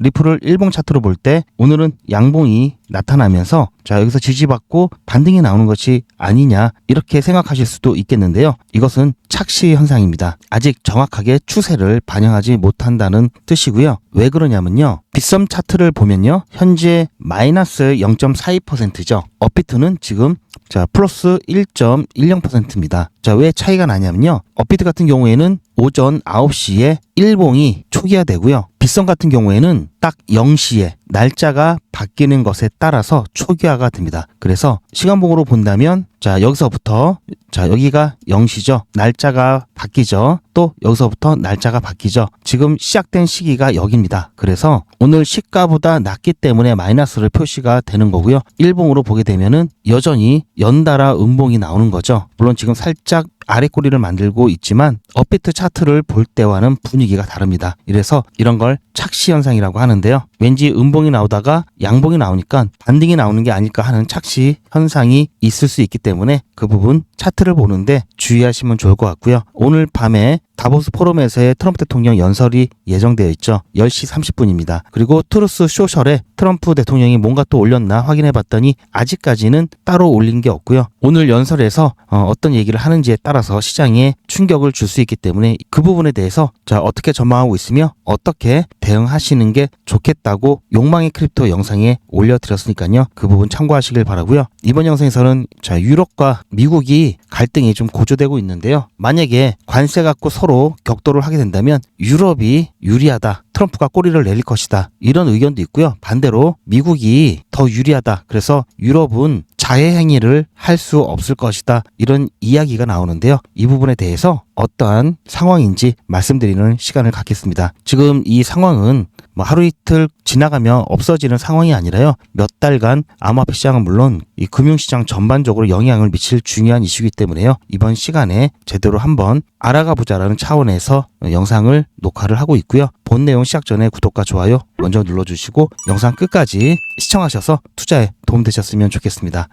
리플을 일봉 차트로 볼 때 오늘은 양봉이 나타나면서 자 여기서 지지받고 반등이 나오는 것이 아니냐 이렇게 생각하실 수도 있겠는데요. 이것은 착시 현상입니다. 아직 정확하게 추세를 반영하지 못한다는 뜻이고요. 왜 그러냐면요. 빗썸 차트를 보면요. 현재 마이너스 0.42%죠. 업비트는 지금 자 플러스 1.10%입니다. 자 왜 차이가 나냐면요. 업비트 같은 경우에는 오전 9시에 일봉이 초기화되고요. 빗썸 같은 경우에는 딱 0시에 날짜가 바뀌는 것에 따라서 초기화가 됩니다. 그래서 시간봉으로 본다면 자 여기서부터 자 여기가 0시죠. 날짜가 바뀌죠. 또 여기서부터 날짜가 바뀌죠. 지금 시작된 시기가 여기입니다. 그래서 오늘 시가보다 낮기 때문에 마이너스를 표시가 되는 거고요. 일봉으로 보게 되면은 여전히 연달아 음봉이 나오는 거죠. 물론 지금 살짝 아래 꼬리를 만들고 있지만 업비트 차트를 볼 때와는 분위기가 다릅니다. 이래서 이런 걸 착시 현상이라고 하는데요. 왠지 음봉이 나오다가 양봉이 나오니까 반등이 나오는 게 아닐까 하는 착시 현상이 있을 수 있기 때문에 그 부분 차트를 보는데 주의하시면 좋을 것 같고요. 오늘 밤에 다보스 포럼에서의 트럼프 대통령 연설이 예정되어 있죠. 10시 30분입니다. 그리고 트루스 소셜에 트럼프 대통령이 뭔가 또 올렸나 확인해 봤더니 아직까지는 따로 올린 게 없고요. 오늘 연설에서 어떤 얘기를 하는지에 따라서 시장에 충격을 줄 수 있기 때문에 그 부분에 대해서 자 어떻게 전망하고 있으며 어떻게 대응하시는 게 좋겠다고 욕망의 크립토 영상에 올려드렸으니까요. 그 부분 참고하시길 바라고요. 이번 영상에서는 자 유럽과 미국이 갈등이 좀 고조되고 있는데요. 만약에 관세 갖고 서로 격돌을 하게 된다면 유럽이 유리하다. 트럼프가 꼬리를 내릴 것이다. 이런 의견도 있고요. 반대로 미국이 더 유리하다. 그래서 유럽은 자해 행위를 할 수 없을 것이다. 이런 이야기가 나오는데요. 이 부분에 대해서 어떠한 상황인지 말씀드리는 시간을 갖겠습니다. 지금 이 상황은 뭐 하루 이틀 지나가면 없어지는 상황이 아니라요. 몇 달간 암호화폐 시장은 물론 이 금융시장 전반적으로 영향을 미칠 중요한 이슈이기 때문에요. 이번 시간에 제대로 한번 알아가 보자라는 차원에서 영상을 녹화를 하고 있고요. 본 내용 시작 전에 구독과 좋아요 먼저 눌러주시고 영상 끝까지 시청하셔서 투자에 도움되셨으면 좋겠습니다.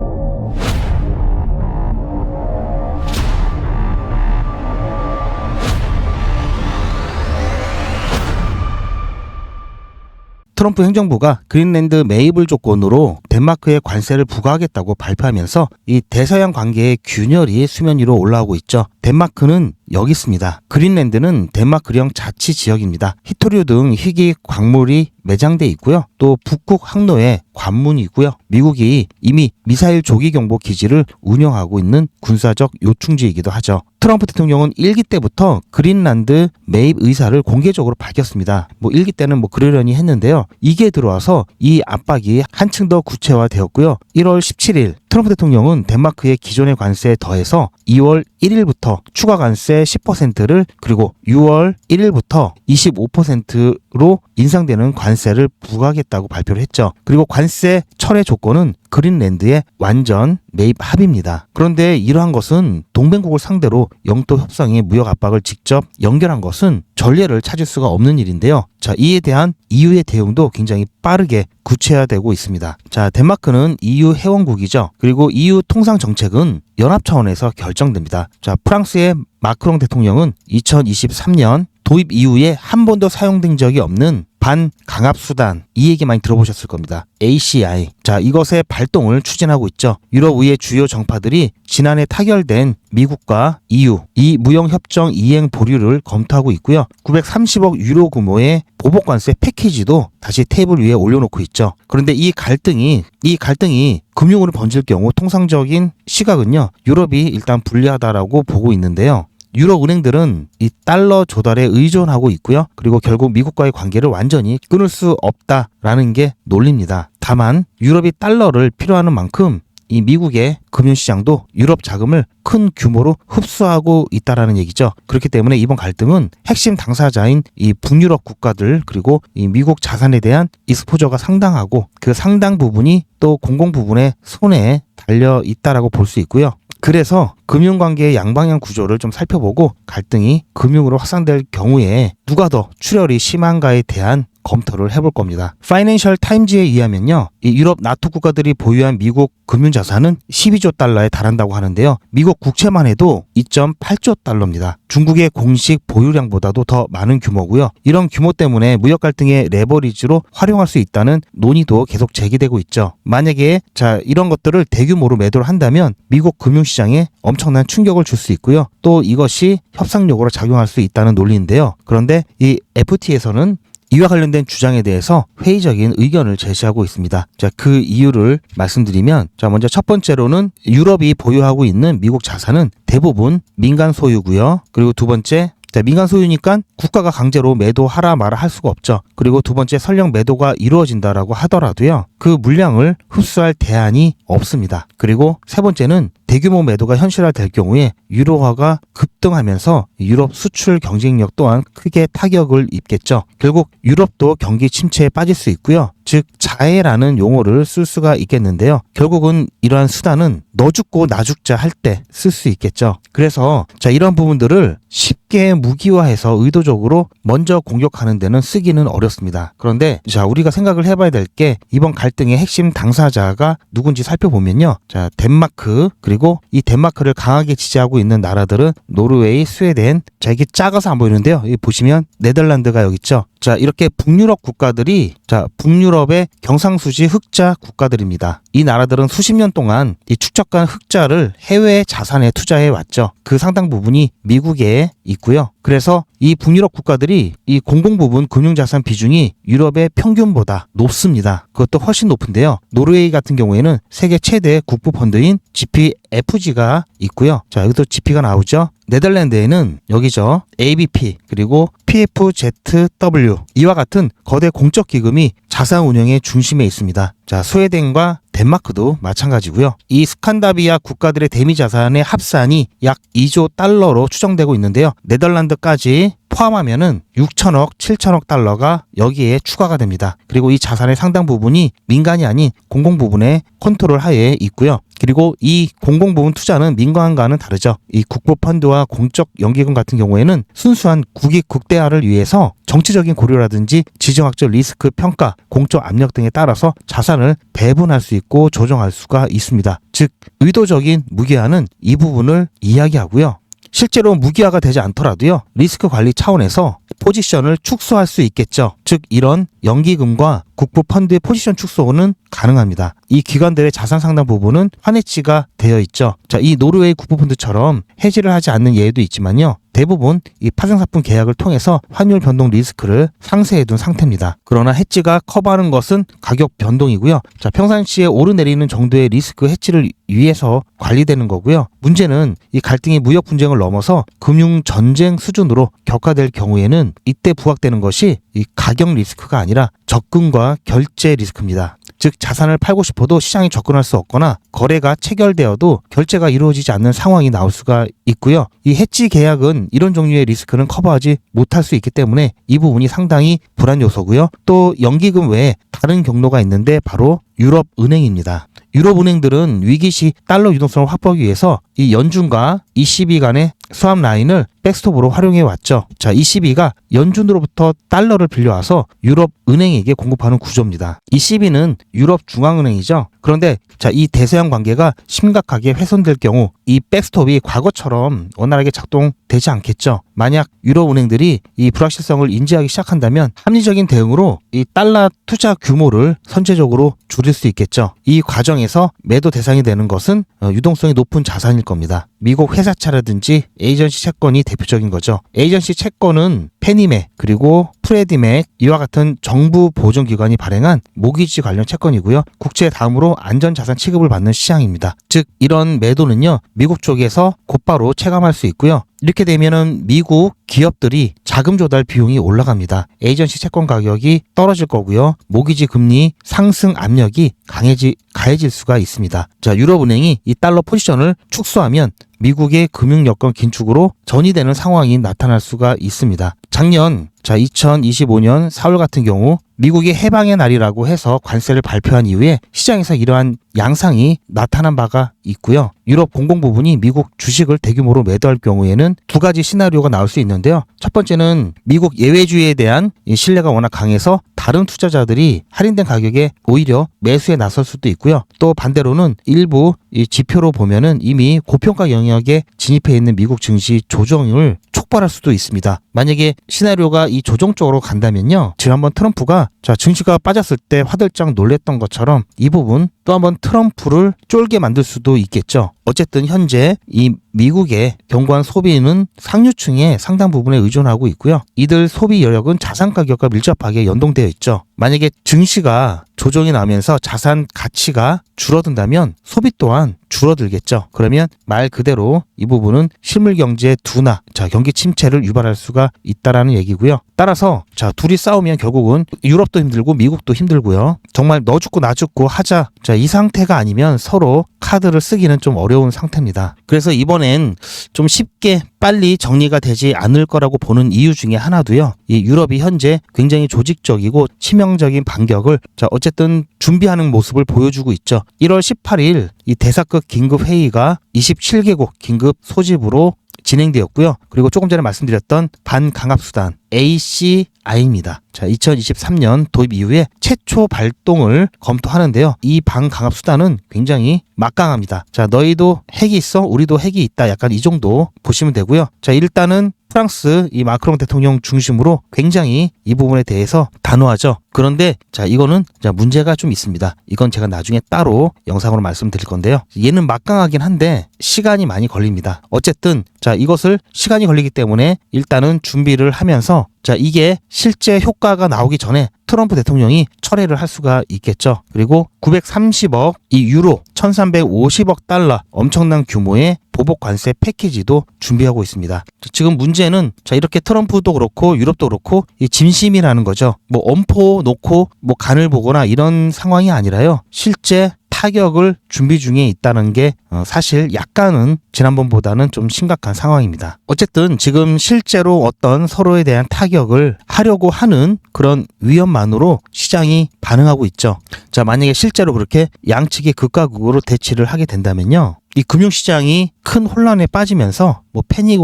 트럼프 행정부가 그린랜드 매입을 조건으로 덴마크에 관세를 부과하겠다고 발표하면서 이 대서양 관계의 균열이 수면 위로 올라오고 있죠. 덴마크는 여기 있습니다. 그린랜드는 덴마크령 자치 지역입니다. 히토류 등 희귀 광물이 매장돼 있고요. 또 북극 항로에 관문이 있고요. 미국이 이미 미사일 조기 경보 기지를 운영하고 있는 군사적 요충지이기도 하죠. 트럼프 대통령은 1기 때부터 그린란드 매입 의사를 공개적으로 밝혔습니다. 뭐 1기 때는 뭐 그러려니 했는데요. 이게 들어와서 이 압박이 한층 더 구체화되었고요. 1월 17일 트럼프 대통령은 덴마크의 기존의 관세에 더해서 2월 1일부터 추가 관세 10%를 그리고 6월 1일부터 25%로 인상되는 관세를 부과하겠다고 발표를 했죠. 그리고 관세 철회 조건은 그린랜드의 완전 매입 합의입니다. 그런데 이러한 것은 동맹국을 상대로 영토 협상의 무역 압박을 직접 연결한 것은 전례를 찾을 수가 없는 일인데요. 자, 이에 대한 EU의 대응도 굉장히 빠르게 구체화되고 있습니다. 자, 덴마크는 EU 회원국이죠. 그리고 EU 통상 정책은 연합 차원에서 결정됩니다. 자, 프랑스의 마크롱 대통령은 2023년 도입 이후에 한 번도 사용된 적이 없는 반강압수단, 이 얘기 많이 들어보셨을 겁니다. ACI. 자, 이것의 발동을 추진하고 있죠. 유럽의 주요 정파들이 지난해 타결된 미국과 EU 이 무역협정 이행 보류를 검토하고 있고요. 930억 유로 규모의 보복관세 패키지도 다시 테이블 위에 올려놓고 있죠. 그런데 이 갈등이 금융으로 번질 경우 통상적인 시각은요. 유럽이 일단 불리하다라고 보고 있는데요. 유럽 은행들은 이 달러 조달에 의존하고 있고요. 그리고 결국 미국과의 관계를 완전히 끊을 수 없다라는 게 논리입니다. 다만 유럽이 달러를 필요하는 만큼 이 미국의 금융시장도 유럽 자금을 큰 규모로 흡수하고 있다라는 얘기죠. 그렇기 때문에 이번 갈등은 핵심 당사자인 이 북유럽 국가들 그리고 이 미국 자산에 대한 익스포저가 상당하고 그 상당 부분이 또 공공 부분의 손에 달려 있다라고 볼 수 있고요. 그래서 금융관계의 양방향 구조를 좀 살펴보고 갈등이 금융으로 확산될 경우에 누가 더 출혈이 심한가에 대한 검토를 해볼 겁니다. 파이낸셜 타임즈에 의하면요, 이 유럽 나토 국가들이 보유한 미국 금융자산은 12조 달러에 달한다고 하는데요. 미국 국채만 해도 2.8조 달러입니다. 중국의 공식 보유량보다도 더 많은 규모고요. 이런 규모 때문에 무역 갈등의 레버리지로 활용할 수 있다는 논의도 계속 제기되고 있죠. 만약에 이런 것들을 대규모로 매도를 한다면 미국 금융시장에 엄청난 충격을 줄 수 있고요. 또 이것이 협상력으로 작용할 수 있다는 논리인데요. 그런데 이 FT에서는 이와 관련된 주장에 대해서 회의적인 의견을 제시하고 있습니다. 그 이유를 말씀드리면, 먼저 첫 번째로는 유럽이 보유하고 있는 미국 자산은 대부분 민간 소유고요. 그리고 두 번째, 민간 소유니까 국가가 강제로 매도하라 마라 할 수가 없죠. 그리고 두 번째, 설령 매도가 이루어진다라고 하더라도요, 그 물량을 흡수할 대안이 없습니다. 그리고 세 번째는 대규모 매도가 현실화될 경우에 유로화가 급등하면서 유럽 수출 경쟁력 또한 크게 타격을 입겠죠. 결국 유럽도 경기 침체에 빠질 수 있고요. 즉 자해라는 용어를 쓸 수가 있겠는데요. 결국은 이러한 수단은 너 죽고 나 죽자 할 때 쓸 수 있겠죠. 그래서 이런 부분들을 쉽게 무기화해서 의도적으로 먼저 공격하는 데는 쓰기는 어렵습니다. 그런데 우리가 생각을 해봐야 될 게, 이번 갈등의 핵심 당사자가 누군지 살펴보면요, 덴마크, 그리고 이 덴마크를 강하게 지지하고 있는 나라들은 노르웨이, 스웨덴, 이게 작아서 안 보이는데요, 여기 보시면 네덜란드가 여기 있죠. 이렇게 북유럽 국가들이 북유럽의 경상수지 흑자 국가들입니다. 이 나라들은 수십 년 동안 이 축적한 흑자를 해외 자산에 투자해 왔죠. 그 상당 부분이 미국에 있고요. 그래서 이 북유럽 국가들이 이 공공부분 금융자산 비중이 유럽의 평균보다 높습니다. 그것도 훨씬 높은데요. 노르웨이 같은 경우에는 세계 최대 국부펀드인 GPFG가 있고요. 여기도 GP가 나오죠. 네덜란드에는 여기죠, ABP, 그리고 PFZW, 이와 같은 거대 공적 기금이 자산 운영의 중심에 있습니다. 스웨덴과 덴마크도 마찬가지고요. 이 스칸다비아 국가들의 대미 자산의 합산이 약 2조 달러로 추정되고 있는데요. 네덜란드까지 포함하면은 6천억, 7천억 달러가 여기에 추가가 됩니다. 그리고 이 자산의 상당 부분이 민간이 아닌 공공 부분의 컨트롤 하에 있고요. 그리고 이 공공 부분 투자는 민간과는 다르죠. 이 국부펀드와 공적 연기금 같은 경우에는 순수한 국익 극대화를 위해서 정치적인 고려라든지 지정학적 리스크 평가, 공적 압력 등에 따라서 자산을 배분할 수 있고 조정할 수가 있습니다. 즉 의도적인 무기화는 이 부분을 이야기하고요. 실제로 무기화가 되지 않더라도요, 리스크 관리 차원에서 포지션을 축소할 수 있겠죠. 즉 이런 연기금과 국부펀드의 포지션 축소는 가능합니다. 이 기관들의 자산 상당 부분은 환해지가 되어 있죠. 이 노르웨이 국부펀드처럼 해지를 하지 않는 예도 있지만요, 대부분 이 파생사품 계약을 통해서 환율 변동 리스크를 상쇄해둔 상태입니다. 그러나 해지가 커버하는 것은 가격 변동이고요. 평상시에 오르내리는 정도의 리스크 해지를 위해서 관리되는 거고요. 문제는 이 갈등이 무역 분쟁을 넘어서 금융 전쟁 수준으로 격화될 경우에는 이때 부각되는 것이 이 가격 리스크가 아니라 접근과 결제 리스크입니다. 즉 자산을 팔고 싶어도 시장에 접근할 수 없거나 거래가 체결되어도 결제가 이루어지지 않는 상황이 나올 수가 있고요. 이 해지 계약은 이런 종류의 리스크는 커버하지 못할 수 있기 때문에 이 부분이 상당히 불안 요소고요. 또 연기금 외에 다른 경로가 있는데 바로 유럽은행입니다. 유럽은행들은 위기시 달러 유동성을 확보하기 위해서 이 연준과 ECB 간의 수합 라인을 백스톱으로 활용해 왔죠. ECB가 연준으로부터 달러를 빌려와서 유럽은행에게 공급하는 구조입니다. ECB는 유럽중앙은행이죠. 그런데 이 대서양 관계가 심각하게 훼손될 경우 이 백스톱이 과거처럼 원활하게 작동되지 않겠죠. 만약 유럽은행들이 이 불확실성을 인지하기 시작한다면 합리적인 대응으로 이 달러 투자 규모를 선제적으로 줄일 수 있겠죠. 이 과정에서 매도 대상이 되는 것은 유동성이 높은 자산일 겁니다. 미국 회사차라든지 에이전시 채권이 대표적인 거죠. 에이전시 채권은 페니맥 그리고 프레디맥 이와 같은 정부 보존기관이 발행한 모기지 관련 채권이고요. 국채 다음으로 안전자산 취급을 받는 시장입니다. 즉 이런 매도는요, 미국 쪽에서 곧바로 체감할 수 있고요. 이렇게 되면은 미국 기업들이 자금 조달 비용이 올라갑니다. 에이전시 채권 가격이 떨어질 거고요. 모기지 금리 상승 압력이 가해질 수가 있습니다. 유럽은행이 이 달러 포지션을 축소하면 미국의 금융 여건 긴축으로 전이되는 상황이 나타날 수가 있습니다. 작년 2025년 4월 같은 경우 미국이 해방의 날이라고 해서 관세를 발표한 이후에 시장에서 이러한 양상이 나타난 바가 있고요. 유럽 공공 부분이 미국 주식을 대규모로 매도할 경우에는 두 가지 시나리오가 나올 수 있는데요. 첫 번째는 미국 예외주의에 대한 신뢰가 워낙 강해서 다른 투자자들이 할인된 가격에 오히려 매수에 나설 수도 있고요. 또 반대로는 일부 이 지표로 보면은 이미 고평가 영역에 진입해 있는 미국 증시 조정을 촉발할 수도 있습니다. 만약에 시나리오가 이 조정 쪽으로 간다면요. 지난번 트럼프가 증시가 빠졌을 때 화들짝 놀랬던 것처럼 이 부분 또 한번 트럼프를 쫄게 만들 수도 있겠죠. 어쨌든 현재 이 미국의 견고한 소비는 상류층의 상당 부분에 의존하고 있고요. 이들 소비 여력은 자산 가격과 밀접하게 연동되어 있죠. 만약에 증시가 조정이 나면서 자산 가치가 줄어든다면 소비 또한 줄어들겠죠. 그러면 말 그대로 이 부분은 실물 경제 둔화, 경기 침체를 유발할 수가 있다라는 얘기고요. 따라서 둘이 싸우면 결국은 유럽도 힘들고 미국도 힘들고요. 정말 너 죽고 나 죽고 하자. 이 상태가 아니면 서로 카드를 쓰기는 좀 어려운 상태입니다. 그래서 이번엔 좀 쉽게 빨리 정리가 되지 않을 거라고 보는 이유 중에 하나도요. 이 유럽이 현재 굉장히 조직적이고 치명적인 반격을 어쨌든 준비하는 모습을 보여주고 있죠. 1월 18일 이 대사급 긴급 회의가 27개국 긴급 소집으로 진행되었고요. 그리고 조금 전에 말씀드렸던 반강압수단 ACI입니다. 2023년 도입 이후에 최초 발동을 검토하는데요. 이 반강압수단은 굉장히 막강합니다. 너희도 핵이 있어? 우리도 핵이 있다. 약간 이 정도 보시면 되고요. 일단은 프랑스 이 마크롱 대통령 중심으로 굉장히 이 부분에 대해서 단호하죠. 그런데 이거는 문제가 좀 있습니다. 이건 제가 나중에 따로 영상으로 말씀드릴 건데요. 얘는 막강하긴 한데 시간이 많이 걸립니다. 어쨌든 이것을 시간이 걸리기 때문에 일단은 준비를 하면서 이게 실제 효과가 나오기 전에 트럼프 대통령이 철회를 할 수가 있겠죠. 그리고 930억 이 유로 1350억 달러 엄청난 규모의 보복 관세 패키지도 준비하고 있습니다. 지금 문제는 이렇게 트럼프도 그렇고 유럽도 그렇고 이 진심이라는 거죠. 엄포 놓고 간을 보거나 이런 상황이 아니라요. 실제 타격을 준비 중에 있다는 게 사실 약간은 지난번보다는 좀 심각한 상황입니다. 어쨌든 지금 실제로 어떤 서로에 대한 타격을 하려고 하는 그런 위험만으로 시장이 반응하고 있죠. 만약에 실제로 그렇게 양측이 극과 극으로 대치를 하게 된다면요. 이 금융시장이 큰 혼란에 빠지면서 패닉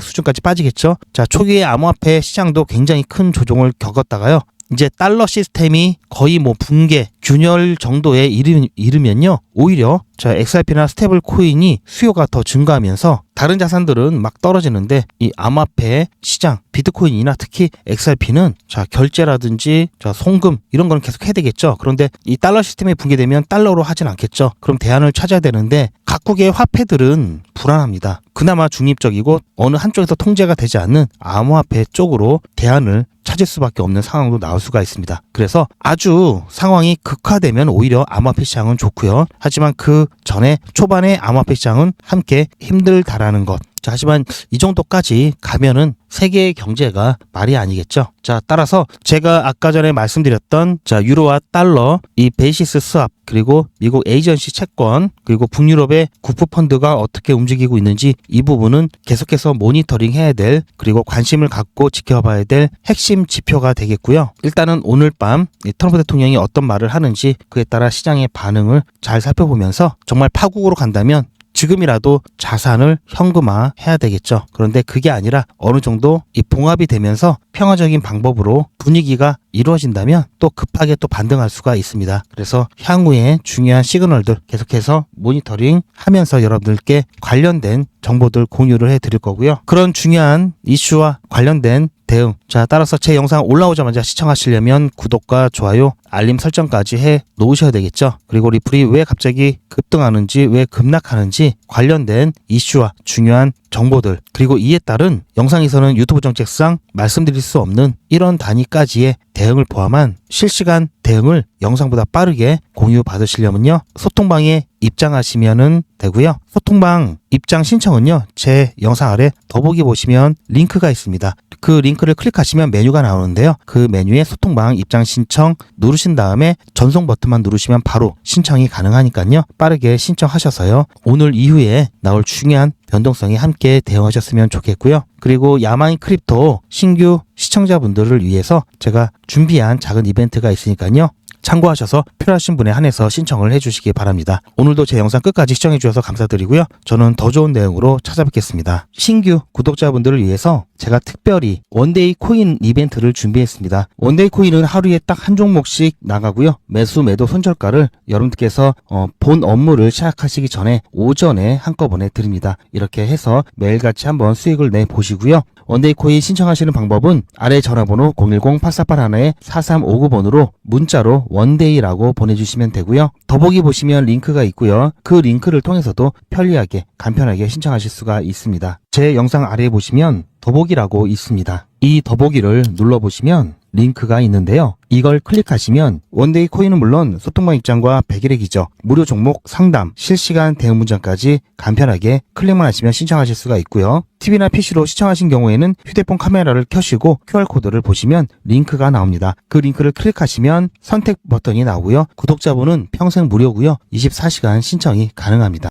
수준까지 빠지겠죠. 초기에 암호화폐 시장도 굉장히 큰 조정을 겪었다가요. 이제 달러 시스템이 거의 붕괴, 균열 정도에 이르면요. 오히려 XRP나 스테이블 코인이 수요가 더 증가하면서 다른 자산들은 막 떨어지는데 이 암호화폐 시장, 비트코인이나 특히 XRP는 결제라든지 송금 이런 거는 계속 해야 되겠죠. 그런데 이 달러 시스템이 붕괴되면 달러로 하진 않겠죠. 그럼 대안을 찾아야 되는데 각국의 화폐들은 불안합니다. 그나마 중립적이고 어느 한쪽에서 통제가 되지 않는 암호화폐 쪽으로 대안을 찾을 수밖에 없는 상황도 나올 수가 있습니다. 그래서 아주 상황이 극화되면 오히려 암호화폐 시장은 좋고요. 하지만 그 전에 초반에 암호화폐 시장은 함께 힘들다라는 것. 하지만 이 정도까지 가면은 세계의 경제가 말이 아니겠죠. 따라서 제가 아까 전에 말씀드렸던 유로와 달러 이 베이시스 스왑 그리고 미국 에이전시 채권 그리고 북유럽의 국부 펀드가 어떻게 움직이고 있는지 이 부분은 계속해서 모니터링 해야 될 그리고 관심을 갖고 지켜봐야 될 핵심 지표가 되겠고요. 일단은 오늘 밤 트럼프 대통령이 어떤 말을 하는지 그에 따라 시장의 반응을 잘 살펴보면서 정말 파국으로 간다면 지금이라도 자산을 현금화 해야 되겠죠. 그런데 그게 아니라 어느 정도 이 봉합이 되면서 평화적인 방법으로 분위기가 이루어진다면 또 급하게 또 반등할 수가 있습니다. 그래서 향후에 중요한 시그널들 계속해서 모니터링 하면서 여러분들께 관련된 정보들 공유를 해드릴 거고요. 그런 중요한 이슈와 관련된 대응. 따라서 제 영상 올라오자마자 시청하시려면 구독과 좋아요, 알림 설정까지 해 놓으셔야 되겠죠. 그리고 리플이 왜 갑자기 급등하는지, 왜 급락하는지 관련된 이슈와 중요한 정보들, 그리고 이에 따른 영상에서는 유튜브 정책상 말씀드릴 수 없는 이런 단위까지의 대응을 포함한 실시간 대응을 영상보다 빠르게 공유 받으시려면요. 소통방에 입장하시면 되고요. 소통방 입장 신청은요. 제 영상 아래 더보기 보시면 링크가 있습니다. 그 링크를 클릭하시면 메뉴가 나오는데요. 그 메뉴에 소통방 입장 신청 누르신 다음에 전송 버튼만 누르시면 바로 신청이 가능하니까요. 빠르게 신청하셔서요. 오늘 이후에 나올 중요한 변동성에 함께 대응하셨으면 좋겠고요. 그리고 야마인 크립토 신규 시청자분들을 위해서 제가 준비한 작은 이벤트가 있으니까요. 참고하셔서 필요하신 분에 한해서 신청을 해주시기 바랍니다. 오늘도 제 영상 끝까지 시청해주셔서 감사드리고요. 저는 더 좋은 내용으로 찾아뵙겠습니다. 신규 구독자분들을 위해서 제가 특별히 원데이 코인 이벤트를 준비했습니다. 원데이 코인은 하루에 딱 한 종목씩 나가고요. 매수 매도 손절가를 여러분들께서 본 업무를 시작하시기 전에 오전에 한꺼번에 드립니다. 이렇게 해서 매일같이 한번 수익을 내보시고요. 원데이 코인 신청하시는 방법은 아래 전화번호 010-8481-4359번으로 문자로 원데이라고 보내주시면 되고요. 더보기 보시면 링크가 있고요. 그 링크를 통해서도 편리하게 간편하게 신청하실 수가 있습니다. 제 영상 아래에 보시면 더보기라고 있습니다. 이 더보기를 눌러보시면 링크가 있는데요. 이걸 클릭하시면 원데이 코인은 물론 소통방 입장과 100일의 기적, 무료 종목 상담, 실시간 대응 문장까지 간편하게 클릭만 하시면 신청하실 수가 있고요. TV나 PC로 시청하신 경우에는 휴대폰 카메라를 켜시고 QR코드를 보시면 링크가 나옵니다. 그 링크를 클릭하시면 선택 버튼이 나오고요. 구독자분은 평생 무료고요. 24시간 신청이 가능합니다.